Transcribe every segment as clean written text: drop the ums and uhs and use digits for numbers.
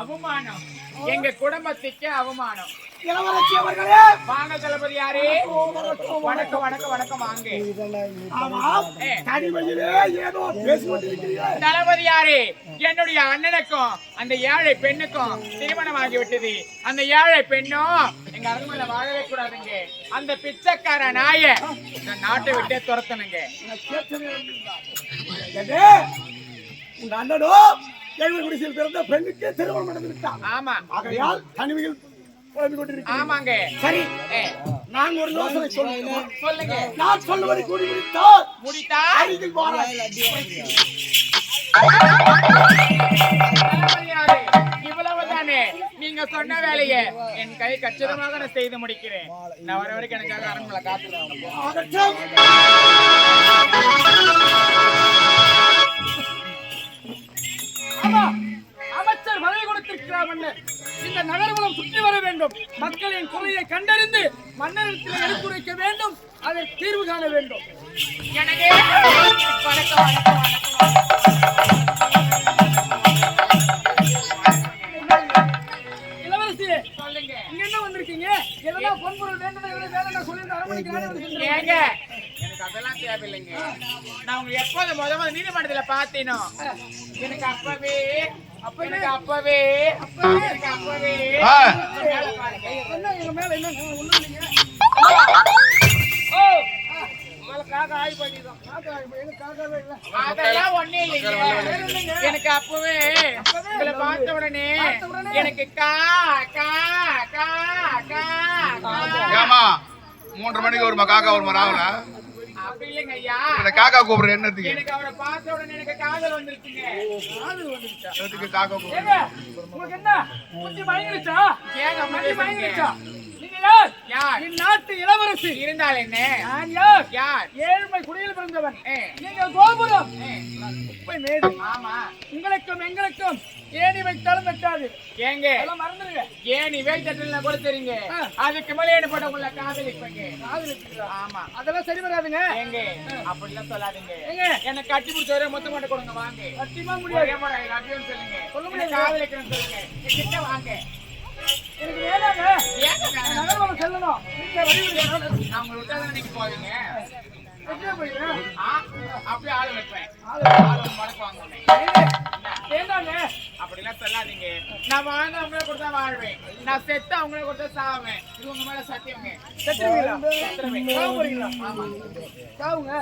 அவமானம், எங்க குடும்பத்துக்கு அவமானம். இளவரசி அவர்களே, வாங்க தளபதி யாரு? வணக்கம் வணக்கம் வணக்கம். வாங்க ஏதோ பேசிக்கொண்டிருக்கிறீர்கள். தளபதி யாரு? என்னுடைய அண்ணனுக்கும் அந்த ஏழை பெண்ணுக்கும் திருமணம் ஆகிவிட்டது. அந்த ஏழை பெண்ணும் எங்க அரண்மனையில வாழவே கூடாதுங்க. அந்த பிச்சைக்கார நாய இந்த நாட்டை விட்டே துரத்தணுங்க. உங்க அண்ணனோ கேள்வி குடிசையில் பிறந்த பெண்ணுக்கு திருமணம் நடந்து விட்டான். ஆமா, ஆகையால் தனிமையில் ஆமாங்க. சரி, நான் ஒரு யோசனை சொல்லுங்க. நான் சொல்லுவதை கூடி முடித்தால் முடித்தா அருகில் வாராய். இவ்வளவுதானே? நீங்க சொன்ன வேலையை என் கை கச்சிதமாக நான் செய்து முடிக்கிறேன். நான் வர வரைக்கும் எனக்காக அரண்மனை காத்துறேன். அமைச்சர் பதவி கொடுத்திருக்கிறார். மன்னர் இந்த நகர்வலம் சுற்றி வர வேண்டும். மக்களின் குறையை கண்டறிந்து மன்னரிடத்தில் எடுத்துரைக்க வேண்டும். அதை தீர்வு காண வேண்டும். எனவே வணக்கம் இளவரசி, சொல்லுங்க. இங்க என்ன வந்திருக்கீங்க? எதெல்லாம் பொன்பொருள் வேண்டும் வேலை சொல்லி அரண்மனைக்கு ஏங்க, எனக்கு அதெல்லாம் தேவையில்லைங்க. நான் உங்களுக்கு எப்போது முதல்ல நீதிமன்றத்துல பார்த்தேனோ எனக்கு அப்பவே மேல என்ன ஒண்ணும் இல்லைங்க. அதெல்லாம் ஒண்ணே இல்லைங்க. எனக்கு அப்பவே உங்களை பார்த்த உடனே எனக்கு கா கா கா கா ஏமா 3:30 மணிக்கு வருமா காக்கா வருமா ராவல? அப்படி இல்லைங்க ஐயா. இந்த காக்கா கூப்பிடுற என்னத்துக்கு? எனக்கு அவரை பார்த்த உடனே எனக்கு காதல் வந்துருச்சுங்க. காதல் வந்துருச்சா? எதுக்கு காக்கா கூப்பிடுற? உங்களுக்கு என்ன புத்தி மயங்கிருச்சா? ஏங்க மயங்கிருச்சா? நீங்க யார்? யார்? இந்நாட்டு இளவரசி. இருந்தால் என்ன? நான் யார்? யார்? ஏழ்மை குடியில் பிறந்தவன். நீங்க கோபுரம். குப்பை மேடு. ஆமா. உங்களுக்கும் எங்களுக்கும் ஏணி வைத்தாலும் வெட்டாது. ஏங்க எல்லாம் மறந்துடுங்க. ஏன் இவை தட்டல கூட தெரியுங்க. அதுக்கு மேல ஏற்பட்ட உங்களை காதலிப்பீங்க. ஆமா, அதெல்லாம் சரி வராதுங்க. ஏங்க அப்படிலாம் சொல்லாதீங்க. ஏங்க என்ன கட்டி பிடிச்சவரே மொத்த மட்டும் கொடுங்க. வாங்க. சத்தியமா முடியாது. சொல்லுங்க. சொல்ல முடியாது. காதலிக்கிறேன்னு சொல்லுங்க. கிட்ட வாங்க. எனக்கு வேணாங்க. ஏங்க நகர்வலம் செல்லணும். நீங்க வழி நான் உங்களை விட்டாதான் நீங்க போவீங்க. போயிடுறேன். அப்படியே ஆளு வைப்பேன். ஆளு மடக்கு வாங்குவேன். வேண்டாங்க. அப்படிலாம் சொல்லாதீங்க. நான் வாழ்ந்த அவங்கள கொடுத்தா வாழ்வேன். நான் செத்து அவங்கள கொடுத்தா சாவேன். இது உங்க மேல சத்தியங்க. செத்துருவீங்களா? செத்துருவேன். சாவ போறீங்களா? ஆமா. சாவுங்க.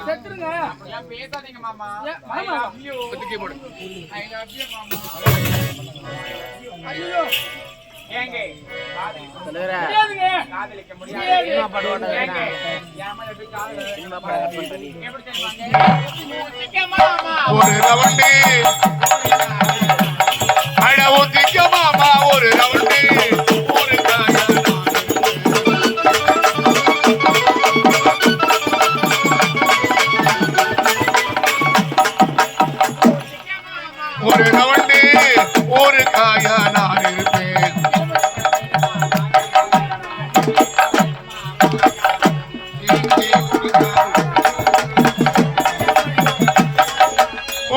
செத்துருங்க. அப்படிலாம் பேசாதீங்க மாமா. I மாமா. love you. I love you மாமா. ஐயோ. ஏங்க முடியாதுங்க. காதலிக்க முடியாது. ஏங்க என் மேல எப்படி காதல் எப்படி தெரியுமாங்க? மாமா ஒரு ரவுண்டு அட ஊத்திக்க மாமா ஒரு ரவுண்டு ஒரு காயா ஒரு ரவுண்டு ஒரு காயா நான் இருப்பேன்.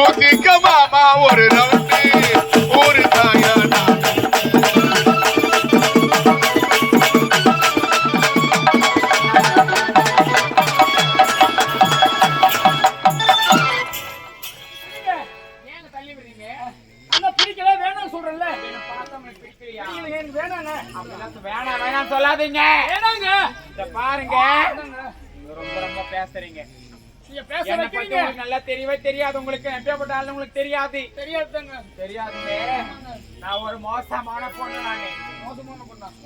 ஊத்திக்க மாமா ஒரு ரவுண்டு ஒரு காயா நான் ஏங்க தள்ளி விடுறீங்க? அண்ணா பிடிக்கல வேணாம் சொல்றேன்ல. என்ன பார்த்தா உங்களுக்கு பிடிக்கலையா? எனக்கு வேணாங்க. அப்படிலாம் வேணாம் வேணாம் சொல்லாதீங்க. வேணாங்க. இத பாருங்க, நீங்க ரொம்ப ரொம்ப பேசுறீங்க. நீங்க பேச என்ன பத்தி வைக்கிறீங்க. உங்களுக்கு நல்லா தெரியவே தெரியாது. உங்களுக்கு எப்படிப்பட்ட ஆளு உங்களுக்கு தெரியாது. தெரியாதுங்க. தெரியாதுங்க. நான் ஒரு மோசமான பொண்ணு. நானு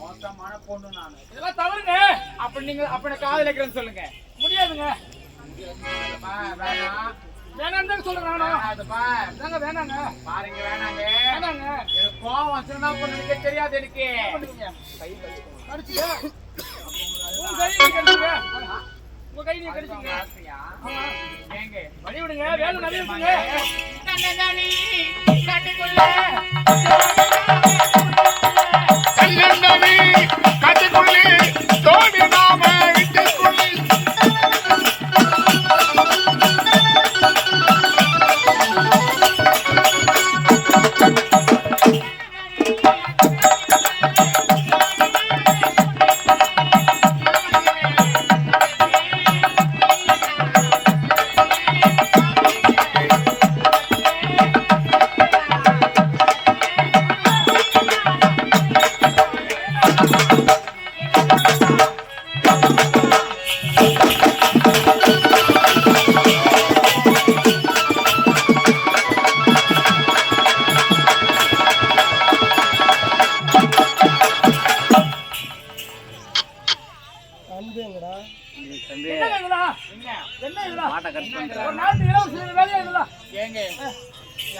மோசமான பொண்ணு நானு. இதெல்லாம் தவறுங்க. அப்படி நீங்க அப்படி காதலிக்கிறேன்னு சொல்லுங்க. முடியாதுங்க. வேணாம் வேணாம் தான் சொல்றேன். நானும் அதுப்பா தாங்க வேணாங்க. பாருங்க வேணாங்க. வேணாங்க. எனக்கு கோவம் வந்துச்சுன்னா பொண்ணுக்கு தெரியாது. எனக்கு கடிச்சிங்க. உங்க கை நீ கடிச்சிங்க. உங்க கை நீ கடிச்சிங்க. ஆமா. ஏங்க வழி விடுங்க. வேலை நிறைய இருக்குங்க. கண்ணதானி கண்ணுக்குள்ள கல்லண்டவி கட்டுக்குள்ளி தோடி நாம வீட்டுக்குள்ளி ஒரு நாட்டு இளவரசி வேலையா இதெல்லாம் ஏங்க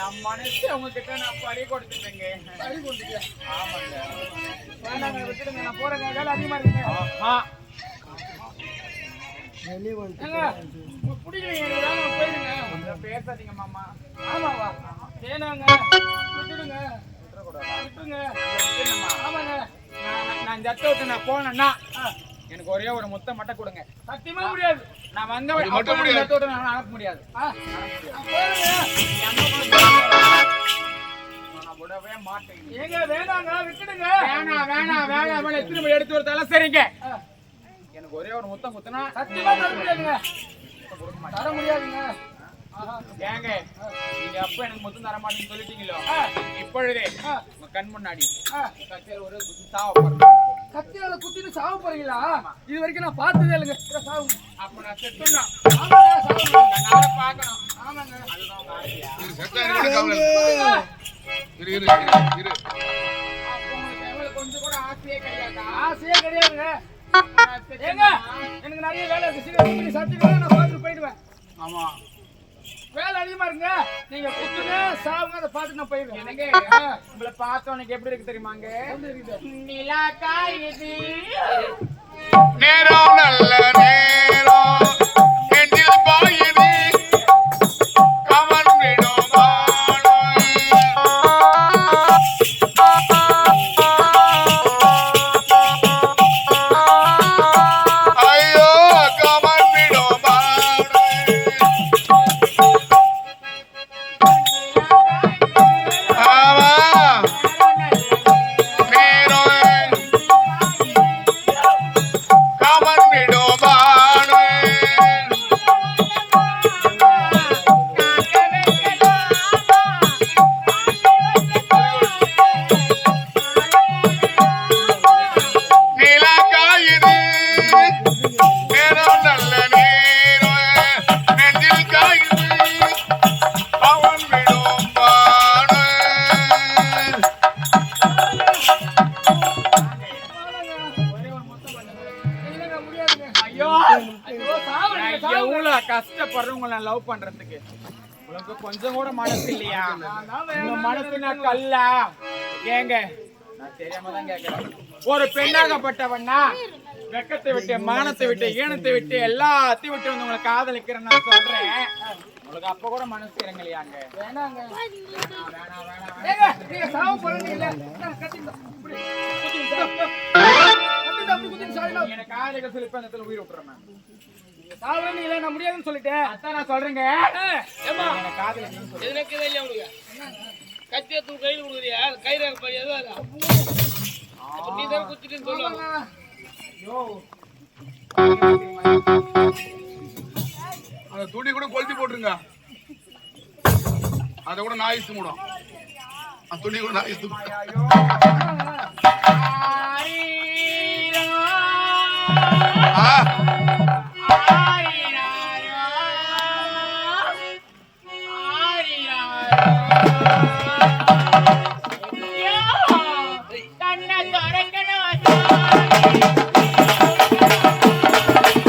என் மனசு உங்ககிட்ட நான் பறி கொடுத்துட்டேங்க. சரி கொடுத்துட்டியா? ஆமாங்க. வேணாங்க, விட்டுடுங்க, நான் போறேங்க, வேலை அதிகமா இருக்குங்க. ஆ ஏங்க, உங்களுக்கு பிடிக்கலைங்க, எனக்கு வேலை, நான் போயிடுங்க. கொஞ்சம் பேசாதீங்க மாமா. ஆமாவா? வேணாங்க, விட்டுடுங்க. விட்டுருங்க. விட்டுடுங்கம்மா. ஆமாங்க. நான் இந்த இடத்த விட்டு நான் போனேன்னா எனக்கு ஒரே ஒரு முத்தம் மட்டும் கொடுங்க. சத்தியமா முடியாது. நான் வந்த அது மட்டும் இந்த முடியாது. இடத்த விட்டு நான் அனுப்ப முடியாது. நான் போறேங்க. நான் விடவே மாட்டேன். ஏங்க, வேணாங்க, விட்டுடுங்க. வேணாம் திரும்ப எடுத்து வரதால சரிங்க. எனக்கு ஒரே ஒரு முத்தம் குத்துனா சத்தியமா தர முடியாதுங்க. தர முடியாதுங்க. ஏங்க நீங்க அப்ப எனக்கு முத்தம் தர மாட்டேன்னு சொல்லிட்டீங்களோ, இப்பொழுதே உங்க கண் முன்னாடி கத்தியால ஒரு சாவ போறேன். கத்தியால குத்திட்டு சாவ போறீங்களா? இது வரைக்கும் நான் பார்த்ததே இல்லைங்க. சாவுங்க. அப்ப நான் செத்துனா ஆமாங்க, சாவுங்க. நாளை பார்க்கணும். ஆமாங்க. அதுதான் உங்க ஆசையா? செத்தா எனக்கு கூட கவலை இல்லை. இரு அப்ப உங்களுக்கு கொஞ்சம் கூட ஆசையே கிடையாதா? ஆசையே கிடையாதுங்க. நான் ஏங்க, செத்தேன்னா, எனக்கு நிறைய வேலை இருக்கு. சீக்கிரம் பண்ணி சாப்பிட்டுக்கலாம், நான் பார்த்துட்டு போயிடுவேன். ஆமா வேலை அதிகமா இருக்குங்க. நீங்க குத்துங்க, சாவுங்க, அதை பார்த்துட்டு நான் போயிடுவேன். எனக்கு உங்களை பார்த்த உனக்கு எப்படி இருக்கு தெரியுமாங்க? எப்படி இருக்குது? நிலா காயுது நேரம் நல்ல நேரம் நெஞ்சில் பாயுது கமன் விடும் ஐயோ கமன் விடும் ஆமா நேரம் கமன் விடும் நிலா காயுது நேரம் நல்ல நேரம் நெஞ்சில் காயுது அவன் விடும் பாடு இல்லைங்க, முடியாதுங்க. ஐயோ ஐயோ, சாவுங்க, நான் சாவுங்க. எவ்வளவு கஷ்டப்படுறேன் உங்களை நான் லவ் பண்றதுக்கு. உங்களுக்கு கொஞ்சம் கூட மனசு இல்லையா? உங்க மனசுனா கல்லா? ஏங்க நான் தெரியாம தான் கேட்கிறேன். ஒரு பெண்ணாகப்பட்டவன்னா வெக்கத்தை விட்டு, மானத்தை விட்டு, ஈனத்தை விட்டு, எல்லாத்தையும் விட்டு வந்து உங்களை காதலிக்கிறேன்னு நான் சொல்றேன். உங்களுக்கு அப்ப கூட மனசு இறங்கலையாங்க? வேணாங்க. வேணாம் ஏங்க, நீங்க சாவ போறீங்க இல்ல? கத்திங்க. இப்படி. குத்திங்க, கத்திங்க, அப்படி குத்திங்க, சாவலாம். எனக்கு காதலிக்க சொல்லி இப்ப இந்த இடத்துல உயிர் விட்டுறேன். சாவலன்னு இல்ல, நான் முடியாதுன்னு சொல்லிட்டேன். அதான் நான் சொல்றேங்க. ஏம்மா, எனக்கு காதலிக்கணும்னு சொல்லி. எதுனக்கு இல்லையா உனக்கு? கத்தியை தூக்கு கையில் கொடுக்குறியா? கயிறு பாரு, எதுவும் இல்ல. அப்ப நீ தான் குத்திட்டுன்னு சொல்லுவாங்க. ஐயோ அந்த துணி கூட கொளுத்தி போட்டுருங்க. அதை கூட நாயிஸ்து மூடும். அந்த துணி கூட நாயிஸ்து மூடும். ஐயோ ஆ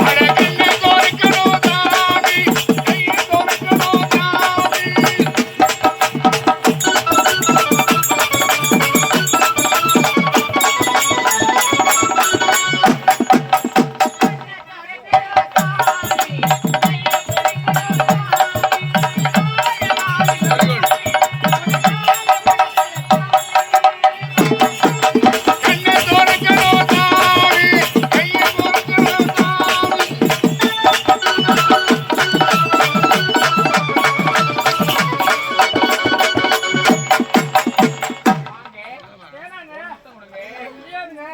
அடக்கண்ணே தோற்கணும் தாவி கையை தோற்கணும் தாவி கண்ணே தோற்கணும் தாவி கையை தோற்கணும் தாவி வேணாங்க. முடியாதுங்க.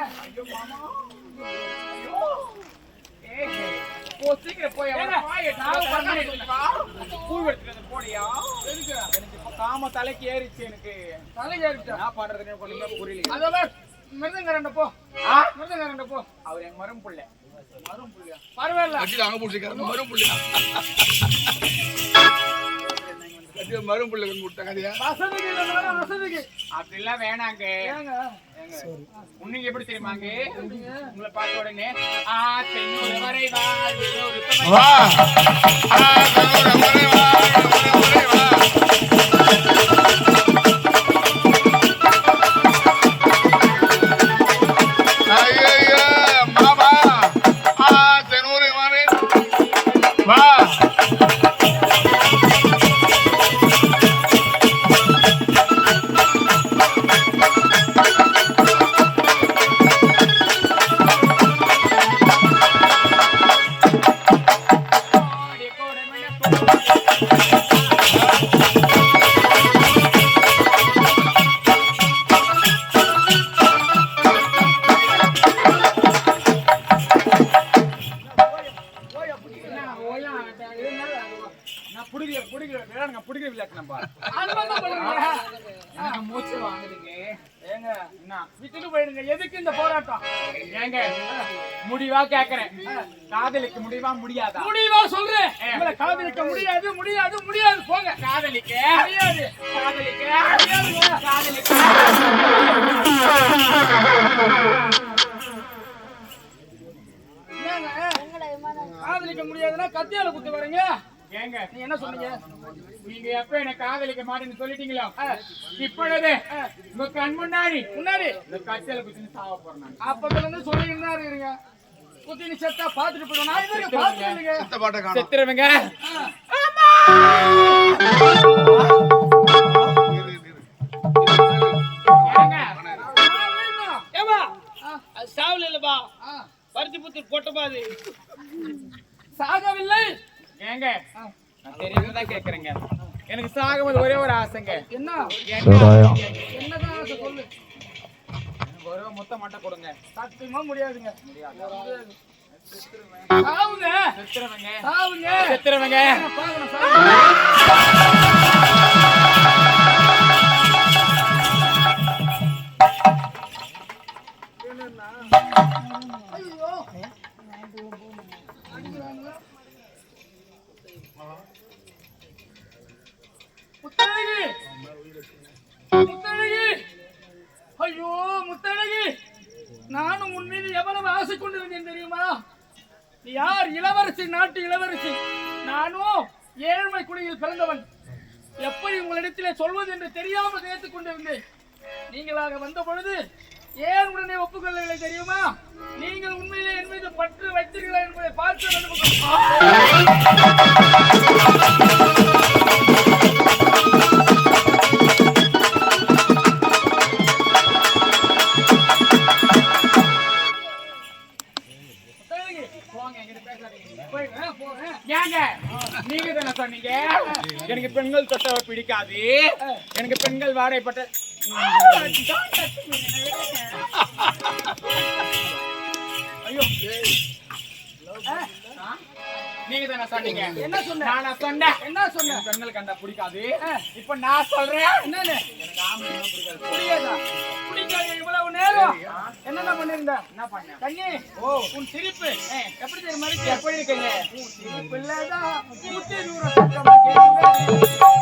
சீக்கிரம் போய் ஏங்க, பூ எடுத்துட்டு போடியா? எனக்கு இப்ப காம தலைக்கு ஏறிச்சு. எனக்கு தலை ஏறிட்டா. என்ன பண்றதுன்னு ஒண்ணுமே புரியல. அதெல்லாம் மிருதங்கரண்ட போ. ஆ? மிருதங்கரண்ட போ. அவர் என் மரம் புள்ள. பரவாயில்ல. கட்டில அங்க பிடிச்சிக்கிறேன் மரும் புள்ளி கட்டில மரும் புள்ளி விட்ட கதையா வசதிக்கு இல்லைனாலும் வசதிக்கு. அப்படிலாம் வேணாங்க. ஏங்க, உன்னைக்கு எப்படி தெரியுமாங்க? உங்களை பார்த்த உடனே தென்னூர் வரை வாழ் வா புடிக்கிற விளையாட்டு நம்ம அனுபவம் பண்ணுங்க. எனக்கு மூச்சு வாங்குதுங்க. ஏங்க விட்டுட்டு போயிடுங்க. எதுக்கு இந்த போராட்டம்? ஏங்க முடிவா கேக்குறேன், காதலிக்க முடியுமா முடியாதா? முடிவா சொல்றேன். உங்களை காதலிக்க முடியாது முடியாது முடியாது. போங்க. காதலிக்க முடியாது. காதலிக்க முடியாதுங்க. காதலிக்க என்னங்க காதலிக்க முடியாதுன்னா கத்தியால குத்து வரீங்க. ஏங்க நீ என்ன சொன்னீங்க? நீங்க எப்ப என்ன காதலிக்க மாட்டேன்னு சொல்லிட்டீங்களோ, இப்பொழுது உங்க கண் முன்னாடி இந்த கச்சல குச்சின்னு சாவ போறேன். அப்பத்துல இருந்து சொல்லிட்டு தான் இருக்கீங்க. குத்தி நீ செத்தா பாத்துட்டு போயிடும். நான் இதுக்கு பாத்துருங்க. சித்த பாட்டை காணோம். செத்துருவங்க. ஏங்க ஏமா அது சாவல இல்லப்பா. பருத்தி புத்தூர் பொட்டபாது சாகவில்லை. ஏங்க நான் தெரியாம கேக்குறேங்க. எனக்கு சாகும்போது ஒரே ஒரு ஆசைங்க. என்ன என்னதான் ஆசை சொல்லு. ஒரு முத்த மட்டும் கொடுங்க. சத்தியமா முடியாதுங்க. செத்துருவேங்க. சாவுங்க செத்துருவேங்க. சாவுங்க. செத்துருவேங்க. பாக்கணும் சாவுங்க. ஐயோ முத்தழகி முத்தழகி ஐயோ முத்தழகி, நானும் உன் மீது எவ்வளவு ஆசை கொண்டிருந்தேன் தெரியுமா? நீ யார்? இளவரசி, நாட்டு இளவரசி. நானும் ஏழ்மை குடியில் பிறந்தவன். எப்படி உங்களிடத்திலே சொல்வது என்று தெரியாமல் நினைத்துக் கொண்டிருந்தேன். நீங்களாக வந்த பொழுது ஏன் உடனே ஒப்புக்கொள்ளவில்லை தெரியுமா? நீங்கள் உண்மையிலே என் மீது பற்று வைத்தீர்களா என்பதை பார்த்து ஏங்க நீங்க தானே சொன்னீங்க எனக்கு பெண்கள் தொட்டவை பிடிக்காது, எனக்கு பெண்கள் வாடைப்பட்ட ஐயோ நீங்க தானே சொன்னீங்க. என்ன சொன்ன? நானா சொன்னேன். என்ன சொன்ன? பெண்கள் கண்டா பிடிக்காது. இப்ப நான் சொல்றேன் என்னன்னு எனக்கு ஆம்பளை பிடிக்காது. புரியாதா? பிடிக்காது. இவ்வளவு நேரம் என்னென்ன பண்ணிருந்த? என்ன பண்ணேன்? கண்ணி, உன் சிரிப்பு எப்படி தெரியுமா இருக்கு? எப்படி இருக்கீங்க? சிரிப்பு இல்லதான் ஊட்டி தூரம் சத்தம் கேட்குது.